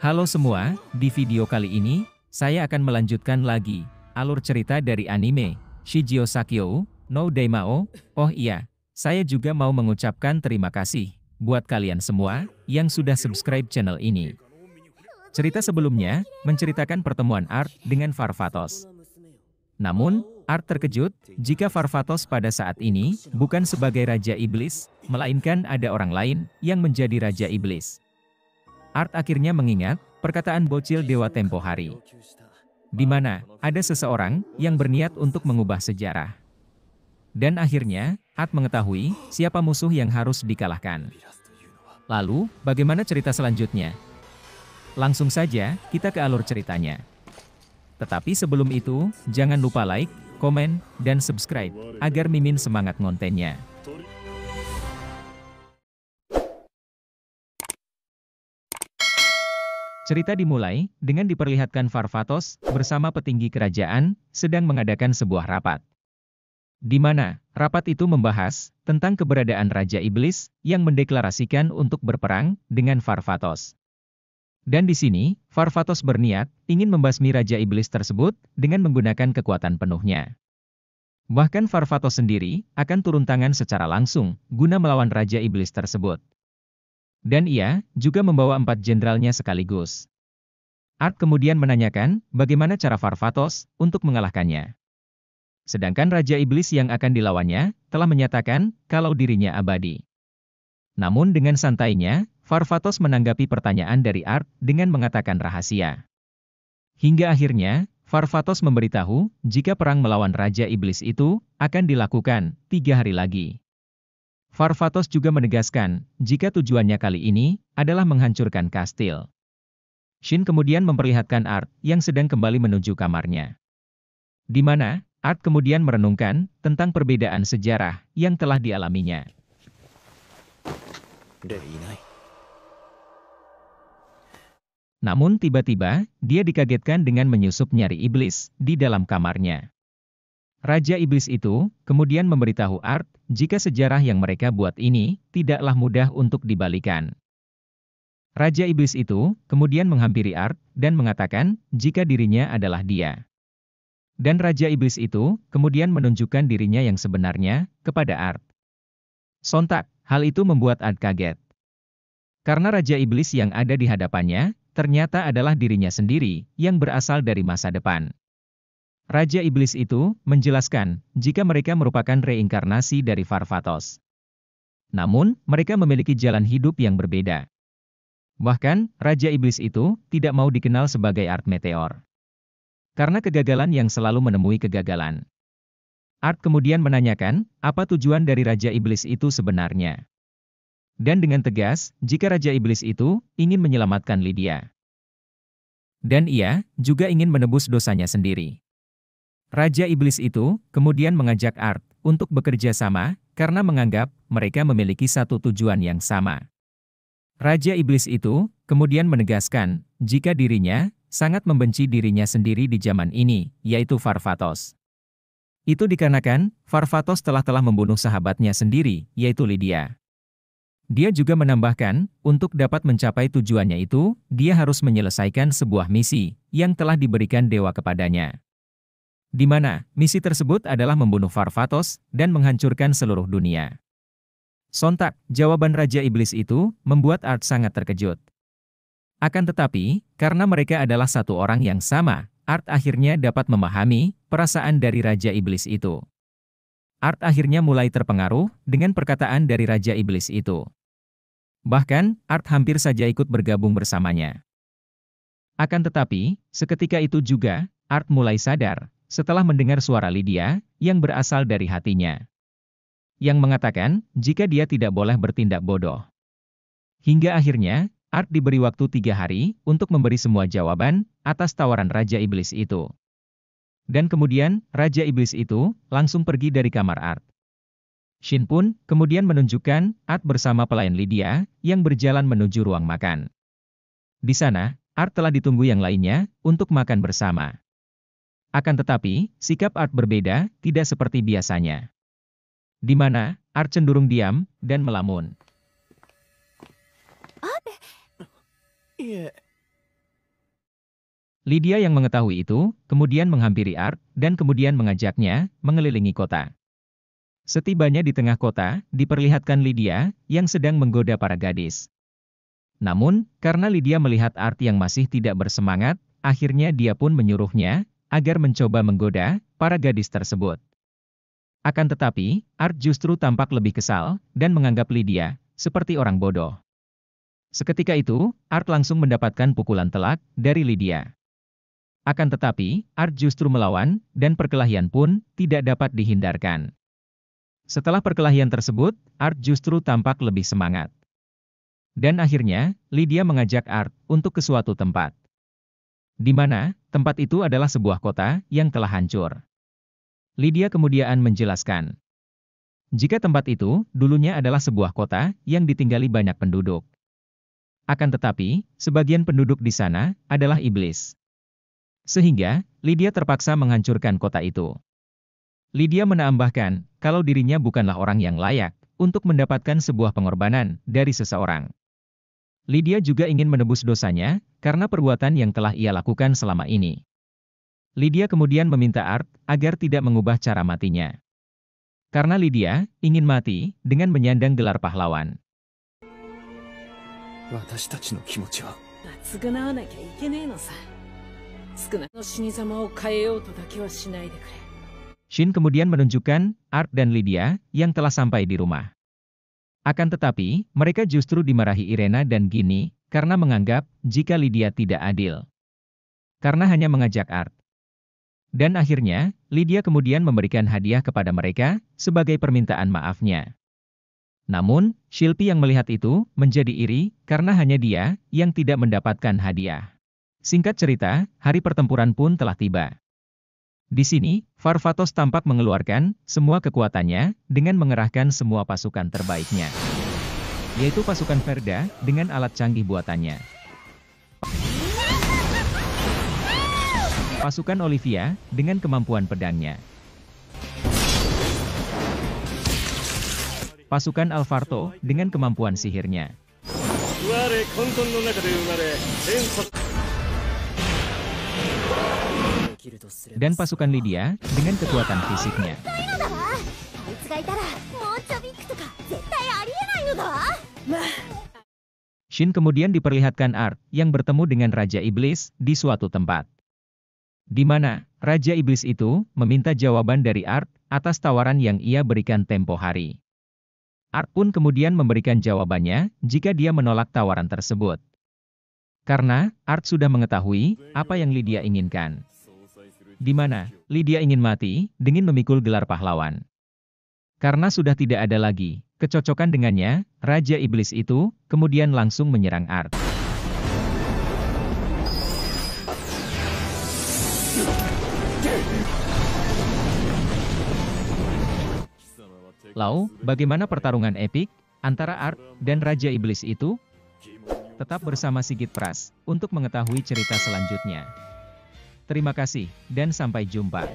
Halo semua, di video kali ini, saya akan melanjutkan lagi alur cerita dari anime Shijio Sakyo no Daimao. Oh iya, saya juga mau mengucapkan terima kasih buat kalian semua yang sudah subscribe channel ini. Cerita sebelumnya menceritakan pertemuan Art dengan Farfatos. Namun, Art terkejut jika Farfatos pada saat ini bukan sebagai Raja Iblis, melainkan ada orang lain yang menjadi Raja Iblis. Art akhirnya mengingat perkataan bocil dewa tempo hari, di mana ada seseorang yang berniat untuk mengubah sejarah. Dan akhirnya, Art mengetahui siapa musuh yang harus dikalahkan. Lalu, bagaimana cerita selanjutnya? Langsung saja, kita ke alur ceritanya. Tetapi sebelum itu, jangan lupa like, komen, dan subscribe, agar Mimin semangat ngontennya. Cerita dimulai dengan diperlihatkan Farfatos bersama petinggi kerajaan sedang mengadakan sebuah rapat. Di mana rapat itu membahas tentang keberadaan Raja Iblis yang mendeklarasikan untuk berperang dengan Farfatos. Dan di sini, Farfatos berniat ingin membasmi Raja Iblis tersebut dengan menggunakan kekuatan penuhnya. Bahkan Farfatos sendiri akan turun tangan secara langsung guna melawan Raja Iblis tersebut. Dan ia juga membawa 4 jenderalnya sekaligus. Art kemudian menanyakan bagaimana cara Farfatos untuk mengalahkannya. Sedangkan Raja Iblis yang akan dilawannya telah menyatakan kalau dirinya abadi. Namun dengan santainya, Farfatos menanggapi pertanyaan dari Art dengan mengatakan rahasia. Hingga akhirnya, Farfatos memberitahu jika perang melawan Raja Iblis itu akan dilakukan 3 hari lagi. Farfatos juga menegaskan jika tujuannya kali ini adalah menghancurkan kastil. Shin kemudian memperlihatkan Art yang sedang kembali menuju kamarnya. Di mana, Art kemudian merenungkan tentang perbedaan sejarah yang telah dialaminya. Namun tiba-tiba, dia dikagetkan dengan menyusup nyari iblis di dalam kamarnya. Raja Iblis itu kemudian memberitahu Art jika sejarah yang mereka buat ini tidaklah mudah untuk dibalikan. Raja Iblis itu kemudian menghampiri Art dan mengatakan jika dirinya adalah dia. Dan Raja Iblis itu kemudian menunjukkan dirinya yang sebenarnya kepada Art. Sontak, hal itu membuat Art kaget. Karena Raja Iblis yang ada di hadapannya ternyata adalah dirinya sendiri yang berasal dari masa depan. Raja Iblis itu menjelaskan jika mereka merupakan reinkarnasi dari Farfatos. Namun, mereka memiliki jalan hidup yang berbeda. Bahkan, Raja Iblis itu tidak mau dikenal sebagai Art Meteor. Karena kegagalan yang selalu menemui kegagalan. Art kemudian menanyakan apa tujuan dari Raja Iblis itu sebenarnya. Dan dengan tegas, jika Raja Iblis itu ingin menyelamatkan Lydia. Dan ia juga ingin menebus dosanya sendiri. Raja Iblis itu kemudian mengajak Art untuk bekerja sama karena menganggap mereka memiliki satu tujuan yang sama. Raja Iblis itu kemudian menegaskan jika dirinya sangat membenci dirinya sendiri di zaman ini, yaitu Farfatos. Itu dikarenakan Farfatos telah membunuh sahabatnya sendiri, yaitu Lydia. Dia juga menambahkan, untuk dapat mencapai tujuannya itu, dia harus menyelesaikan sebuah misi yang telah diberikan dewa kepadanya. Di mana misi tersebut adalah membunuh Farfatos dan menghancurkan seluruh dunia. Sontak, jawaban Raja Iblis itu membuat Art sangat terkejut. Akan tetapi, karena mereka adalah satu orang yang sama, Art akhirnya dapat memahami perasaan dari Raja Iblis itu. Art akhirnya mulai terpengaruh dengan perkataan dari Raja Iblis itu. Bahkan, Art hampir saja ikut bergabung bersamanya. Akan tetapi, seketika itu juga, Art mulai sadar setelah mendengar suara Lydia yang berasal dari hatinya. Yang mengatakan jika dia tidak boleh bertindak bodoh. Hingga akhirnya, Art diberi waktu 3 hari untuk memberi semua jawaban atas tawaran Raja Iblis itu. Dan kemudian, Raja Iblis itu langsung pergi dari kamar Art. Shin pun kemudian menunjukkan Art bersama pelayan Lydia yang berjalan menuju ruang makan. Di sana, Art telah ditunggu yang lainnya untuk makan bersama. Akan tetapi, sikap Art berbeda, tidak seperti biasanya. Di mana, Art cenderung diam dan melamun. Lydia yang mengetahui itu, kemudian menghampiri Art, dan kemudian mengajaknya mengelilingi kota. Setibanya di tengah kota, diperlihatkan Lydia yang sedang menggoda para gadis. Namun, karena Lydia melihat Art yang masih tidak bersemangat, akhirnya dia pun menyuruhnya agar mencoba menggoda para gadis tersebut. Akan tetapi, Art justru tampak lebih kesal dan menganggap Lydia seperti orang bodoh. Seketika itu, Art langsung mendapatkan pukulan telak dari Lydia. Akan tetapi, Art justru melawan, dan perkelahian pun tidak dapat dihindarkan. Setelah perkelahian tersebut, Art justru tampak lebih semangat. Dan akhirnya, Lydia mengajak Art untuk ke suatu tempat. Di mana, tempat itu adalah sebuah kota yang telah hancur. Lydia kemudian menjelaskan, jika tempat itu dulunya adalah sebuah kota yang ditinggali banyak penduduk. Akan tetapi, sebagian penduduk di sana adalah iblis. Sehingga, Lydia terpaksa menghancurkan kota itu. Lydia menambahkan, kalau dirinya bukanlah orang yang layak untuk mendapatkan sebuah pengorbanan dari seseorang. Lydia juga ingin menebus dosanya karena perbuatan yang telah ia lakukan selama ini. Lydia kemudian meminta Art agar tidak mengubah cara matinya. Karena Lydia ingin mati dengan menyandang gelar pahlawan. 私たちの気持ちは 償わなきゃいけねえのさ。少なの死に様を変えようとだけはしないでくれ。 Shin kemudian menunjukkan Art dan Lydia yang telah sampai di rumah. Akan tetapi, mereka justru dimarahi Irena dan Ginny karena menganggap jika Lydia tidak adil. Karena hanya mengajak Art. Dan akhirnya, Lydia kemudian memberikan hadiah kepada mereka sebagai permintaan maafnya. Namun, Shilpi yang melihat itu menjadi iri karena hanya dia yang tidak mendapatkan hadiah. Singkat cerita, hari pertempuran pun telah tiba. Di sini, Farfatos tampak mengeluarkan semua kekuatannya dengan mengerahkan semua pasukan terbaiknya. Yaitu pasukan Verda dengan alat canggih buatannya. Pasukan Olivia dengan kemampuan pedangnya. Pasukan Alvarto dengan kemampuan sihirnya. Dan pasukan Lydia dengan kekuatan fisiknya. Shin kemudian diperlihatkan Art yang bertemu dengan Raja Iblis di suatu tempat. Di mana, Raja Iblis itu meminta jawaban dari Art atas tawaran yang ia berikan tempo hari. Art pun kemudian memberikan jawabannya jika dia menolak tawaran tersebut. Karena, Art sudah mengetahui apa yang Lydia inginkan. Di mana, Lydia ingin mati dengan memikul gelar pahlawan. Karena sudah tidak ada lagi kecocokan dengannya, Raja Iblis itu kemudian langsung menyerang Art. Lalu, bagaimana pertarungan epik antara Art dan Raja Iblis itu? Tetap bersama Sigit Pras untuk mengetahui cerita selanjutnya. Terima kasih, dan sampai jumpa.